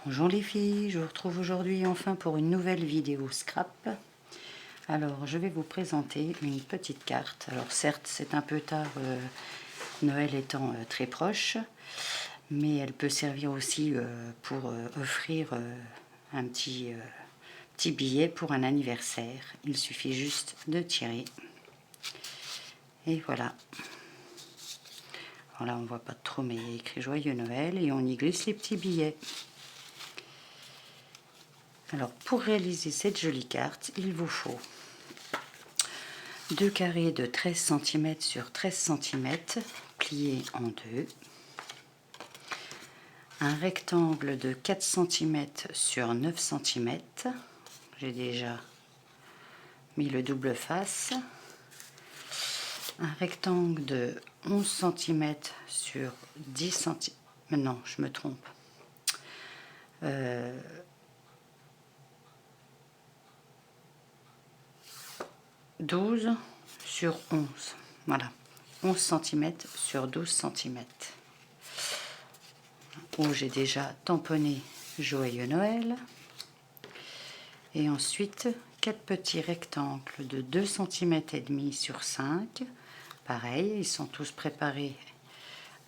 Bonjour les filles, je vous retrouve aujourd'hui enfin pour une nouvelle vidéo scrap. Alors je vais vous présenter une petite carte. Alors certes c'est un peu tard, Noël étant très proche, mais elle peut servir aussi pour offrir un petit billet pour un anniversaire. Il suffit juste de tirer. Et voilà. Alors là on ne voit pas trop mais il y a écrit Joyeux Noël et on y glisse les petits billets. Alors pour réaliser cette jolie carte, il vous faut 2 carrés de 13 cm sur 13 cm pliés en deux, un rectangle de 4 cm sur 9 cm, j'ai déjà mis le double face, un rectangle de 11 cm sur 10 cm, non je me trompe, 12 sur 11, voilà, 11 cm sur 12 cm, où j'ai déjà tamponné Joyeux Noël. Et ensuite 4 petits rectangles de 2 cm et demi sur 5. Pareil, ils sont tous préparés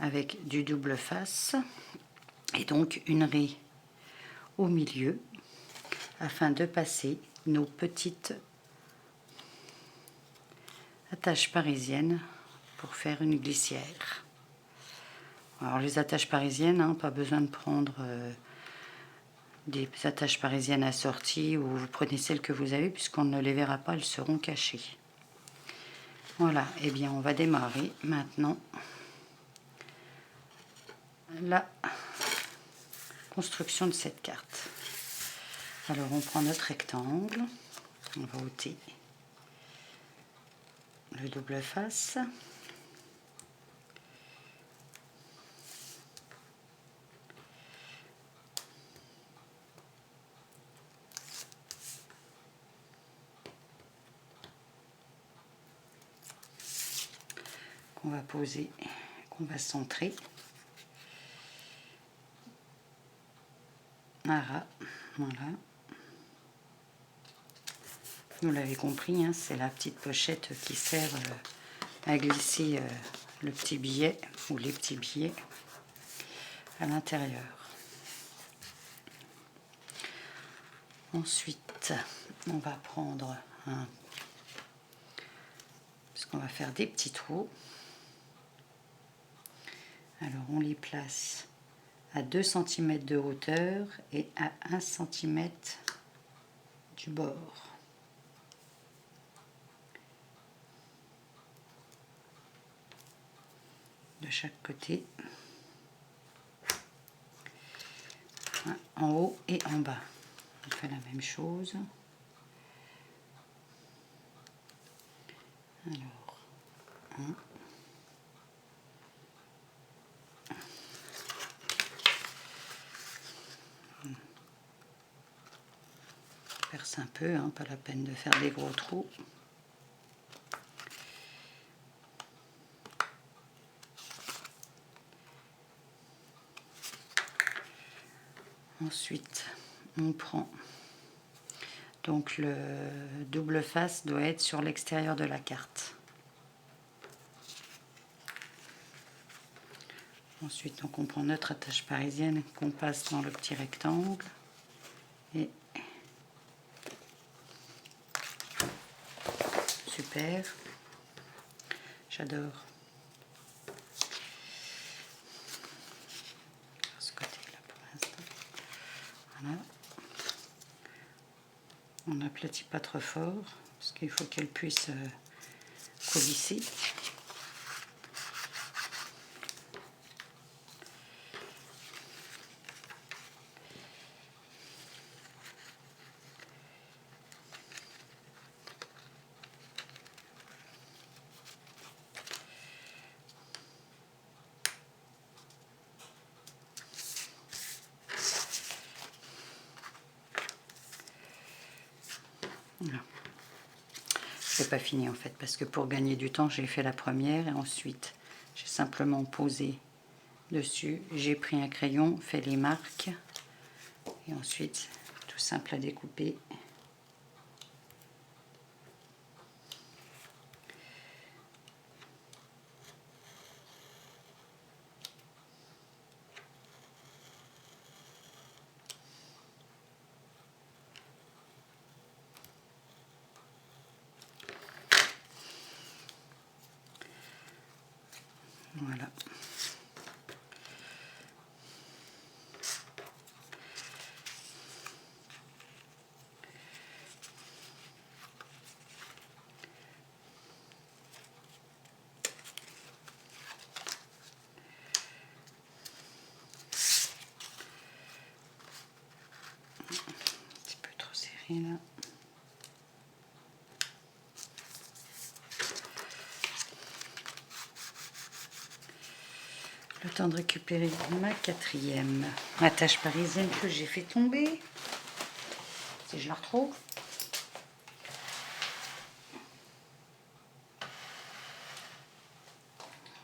avec du double face. Et donc une raie au milieu afin de passer nos petites attaches parisiennes pour faire une glissière. Alors les attaches parisiennes, hein, pas besoin de prendre des attaches parisiennes assorties ou vous prenez celles que vous avez puisqu'on ne les verra pas, elles seront cachées. Voilà, et bien on va démarrer maintenant la construction de cette carte. Alors on prend notre rectangle, on va ôter le double face. Qu'on va poser, qu'on va centrer. Voilà. Vous l'avez compris, hein, c'est la petite pochette qui sert à glisser le petit billet ou les petits billets à l'intérieur. Ensuite, on va prendre parce qu'on va faire des petits trous. Alors on les place à 2 cm de hauteur et à 1 cm du bord. De chaque côté, en haut et en bas. On fait la même chose. Alors, on perce un peu, hein, pas la peine de faire des gros trous. Ensuite, on prend, donc le double face doit être sur l'extérieur de la carte. Ensuite, donc on prend notre attache parisienne qu'on passe dans le petit rectangle et super, j'adore. Ce côté-là pour l'instant. Voilà. On n'aplatit pas trop fort parce qu'il faut qu'elle puisse coulisser. Voilà. C'est pas fini en fait parce que pour gagner du temps j'ai fait la première et ensuite j'ai simplement posé dessus, j'ai pris un crayon, fait les marques Et ensuite, tout simple à découper. Voilà. Un petit peu trop serré là. Le temps de récupérer ma quatrième attache parisienne que j'ai fait tomber. Si je la retrouve.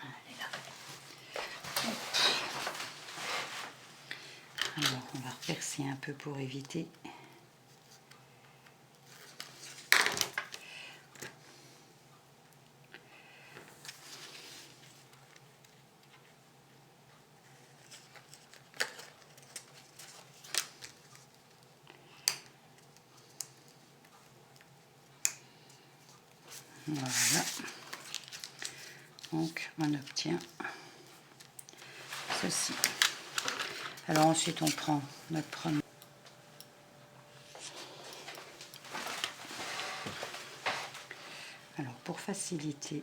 Elle est là. Alors on va repercer un peu pour éviter. Voilà. Donc on obtient ceci. Alors ensuite on prend notre premier. Alors pour faciliter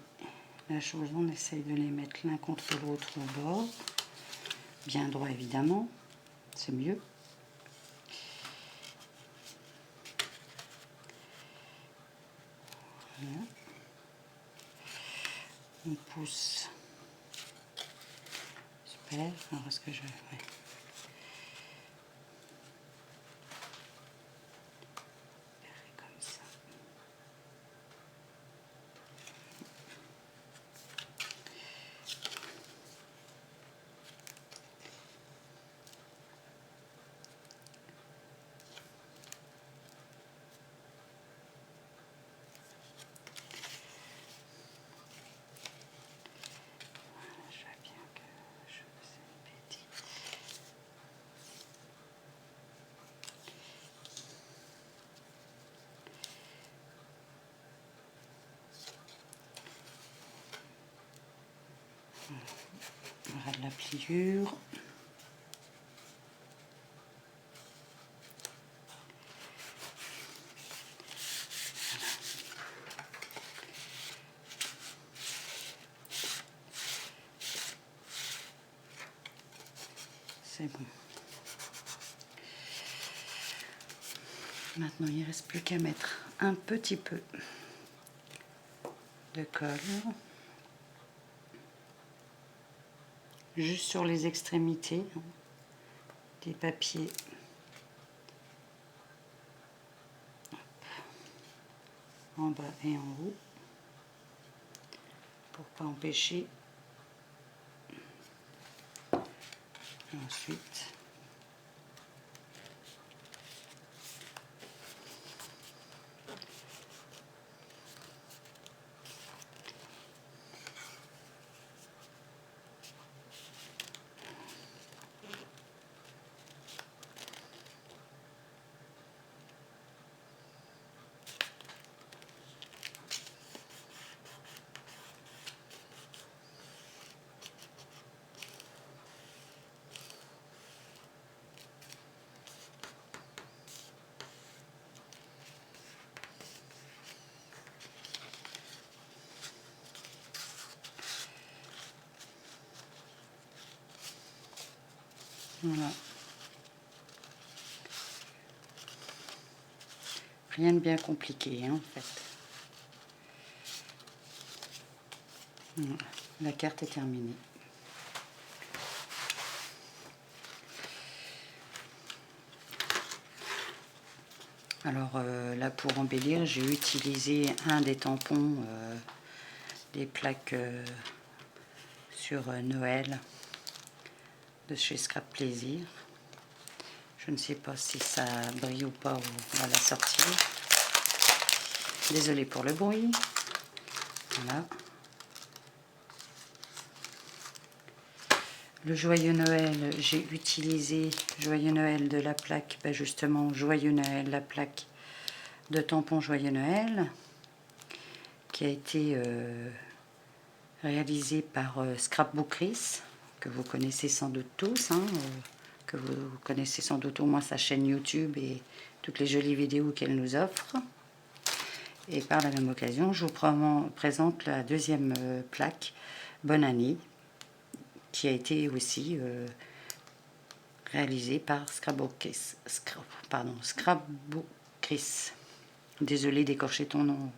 la chose, on essaye de les mettre l'un contre l'autre au bord. Bien droit évidemment, c'est mieux. Voilà. On pousse. Super. Alors est-ce que je... Ouais. Comme ça. Je vois bien que je faisais une bêtise. On aura de la pliure. C'est bon. Maintenant, il ne reste plus qu'à mettre un petit peu de colle. Juste sur les extrémités des papiers. En bas et en haut. Pour pas empêcher. Ensuite, voilà. Rien de bien compliqué, hein, en fait. Voilà. La carte est terminée. Alors là, pour embellir, j'ai utilisé un des tampons des plaques sur Noël de chez Scrap Plaisir. Je ne sais pas si ça brille ou pas, on va la sortir. Désolée pour le bruit. Voilà. Le Joyeux Noël, j'ai utilisé Joyeux Noël de la plaque, ben justement Joyeux Noël, la plaque de tampon Joyeux Noël, qui a été réalisée par Scrapbookeries, que vous connaissez sans doute tous, hein, que vous connaissez sans doute au moins sa chaîne YouTube et toutes les jolies vidéos qu'elle nous offre. Et par la même occasion, je vous présente la deuxième plaque, Bonne Année, qui a été aussi réalisée par Scrapbookeries. Désolée d'écorcher ton nom.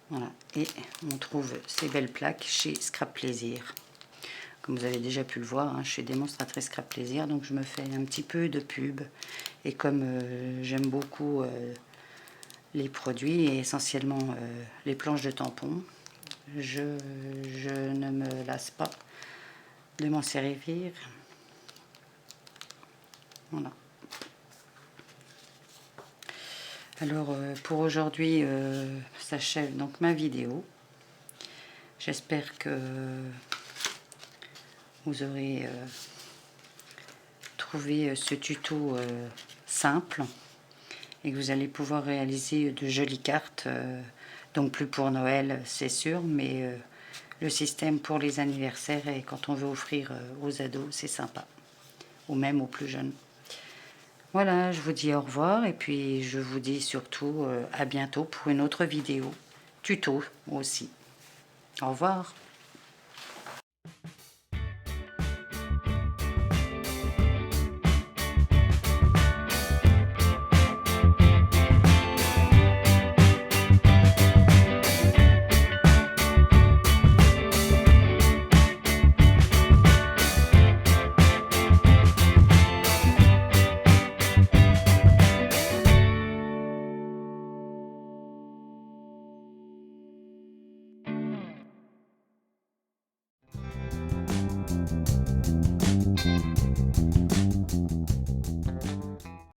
Voilà, et on trouve ces belles plaques chez Scrap Plaisir. Comme vous avez déjà pu le voir, hein, je suis démonstratrice Scrap Plaisir, donc je me fais un petit peu de pub. Et comme j'aime beaucoup les produits, et essentiellement les planches de tampons, je ne me lasse pas de m'en servir. Voilà. Alors pour aujourd'hui s'achève donc ma vidéo. J'espère que vous aurez trouvé ce tuto simple et que vous allez pouvoir réaliser de jolies cartes, donc plus pour Noël c'est sûr, mais le système pour les anniversaires et quand on veut offrir aux ados, c'est sympa, ou même aux plus jeunes. Voilà, je vous dis au revoir et puis je vous dis surtout à bientôt pour une autre vidéo, tuto aussi. Au revoir.